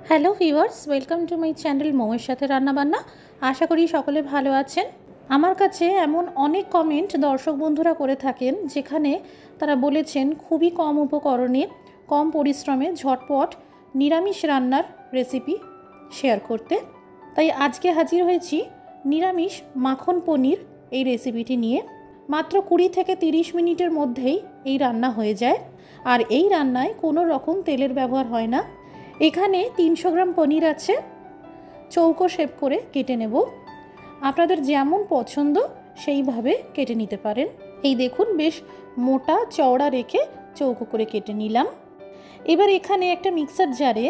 Hello viewers, welcome to my channel মৌয়ের সাথে রান্নাবান্না। আশা করি সকলে ভালো আছেন। আমার কাছে এমন অনেক কমেন্ট দর্শক বন্ধুরা করে থাকেন যেখানে তারা বলেছেন খুবই কম উপকরণে কম পরিশ্রমে ঝটপট নিরামিষ রান্নার রেসিপি শেয়ার করতে। তাই আজকে হাজির হয়েছি নিরামিষ মাখন পনির এই রেসিপিটি নিয়ে। মাত্র 20 থেকে 30 মিনিটের মধ্যেই এই রান্না হয়ে যায়, আর এই রান্নায় কোনো রকম তেলের ব্যবহার হয় না। এখানে 300 গ্রাম পনির আছে, চৌকো শেপ করে কেটে নেব। আপনাদের যেমন পছন্দ সেইভাবে কেটে নিতে পারেন। এই দেখুন, বেশ মোটা চওড়া রেখে চৌকো করে কেটে নিলাম। এবার এখানে একটা মিক্সার জারে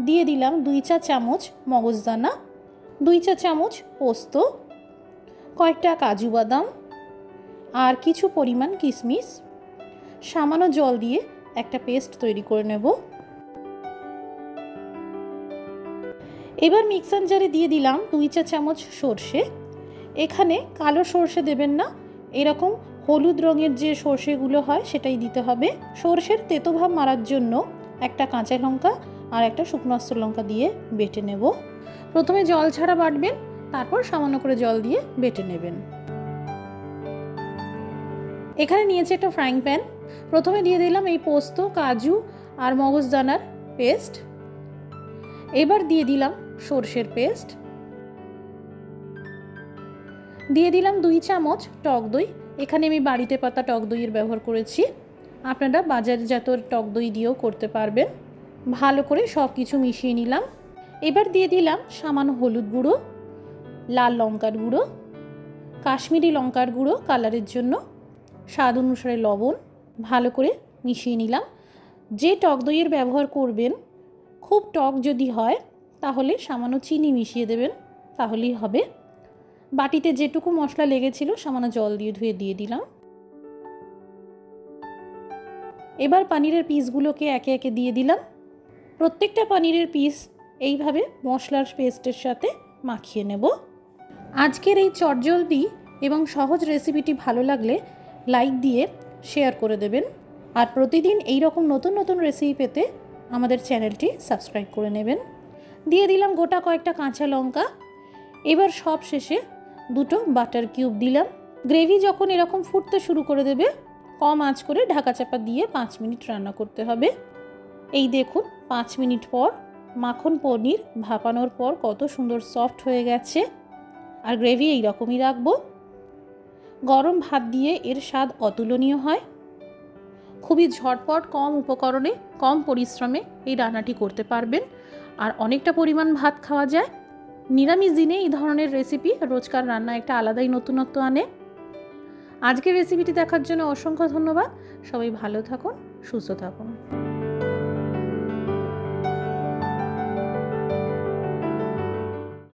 দিয়ে দিলাম 2 চা চামচ মগজদানা, 2 চা চামচ পোস্ত, কয়েকটা কাজু বাদাম আর কিছু পরিমাণ কিশমিশ। সামান্য জল দিয়ে একটা পেস্ট তৈরি করে নেব। এবার মিক্সার জারে দিয়ে দিলাম 2 চা চামচ সর্ষে। এখানে কালো সর্ষে দেবেন না, এরকম হলুদ রঙের যে সর্ষেগুলো হয় সেটাই দিতে হবে। সর্ষের তেতো ভাব মারার জন্য একটা কাঁচা লঙ্কা আর একটা শুকনো আস্ত লঙ্কা দিয়ে বেটে নেব। প্রথমে জল ছাড়া বাটবেন, তারপর সামান্য করে জল দিয়ে বেটে নেবেন। এখানে নিয়েছি একটা ফ্রাইং প্যান। প্রথমে দিয়ে দিলাম এই পোস্ত, কাজু আর মগজদানার পেস্ট। এবার দিয়ে দিলাম সর্ষের পেস্ট, দিয়ে দিলাম 2 চামচ টক দই। এখানে আমি বাড়িতে পাতা টক দইয়ের ব্যবহার করেছি, আপনারা বাজারজাত টক দই দিয়েও করতে পারবেন। ভালো করে সব কিছু মিশিয়ে নিলাম। এবার দিয়ে দিলাম সামান্য হলুদ গুঁড়ো, লাল লঙ্কার গুঁড়ো, কাশ্মীরি লঙ্কার গুঁড়ো কালারের জন্য, স্বাদ অনুসারে লবণ। ভালো করে মিশিয়ে নিলাম। যে টক দইয়ের ব্যবহার করবেন, খুব টক যদি হয় তাহলে সামান্য চিনি মিশিয়ে দেবেন, তাহলেই হবে। বাটিতে যেটুকু মশলা লেগেছিল সামান্য জল দিয়ে ধুয়ে দিয়ে দিলাম। এবার পনিরের পিসগুলোকে একে একে দিয়ে দিলাম। প্রত্যেকটা পনিরের পিস এইভাবে মশলার পেস্টের সাথে মাখিয়ে নেব। আজকের এই চটজলদি এবং সহজ রেসিপিটি ভালো লাগলে লাইক দিয়ে শেয়ার করে দেবেন, আর প্রতিদিন এই রকম নতুন নতুন রেসিপি পেতে আমাদের চ্যানেলটি সাবস্ক্রাইব করে নেবেন। দিয়ে দিলাম গোটা কয়েকটা কাঁচা লঙ্কা। এবার সব শেষে 2টো বাটার কিউব দিলাম। গ্রেভি যখন এরকম ফুটতে শুরু করে দেবে, কম আঁচ করে ঢাকা চাপা দিয়ে 5 মিনিট রান্না করতে হবে। এই দেখুন, 5 মিনিট পর মাখন পনির ভাপানোর পর কত সুন্দর সফট হয়ে গেছে। আর গ্রেভি এইরকমই রাখবো। গরম ভাত দিয়ে এর স্বাদ অতুলনীয় হয়। খুবই ঝটপট কম উপকরণে কম পরিশ্রমে এই রান্নাটি করতে পারবেন, আর অনেকটা পরিমাণ ভাত খাওয়া যায়। নিরামিষ দিনে এই ধরনের রেসিপি রোজকার রান্না একটা আলাদাই নতুনত্ব আনে। আজকের রেসিপিটি দেখার জন্য অসংখ্য ধন্যবাদ। সবাই ভালো থাকুন, সুস্থ থাকুন।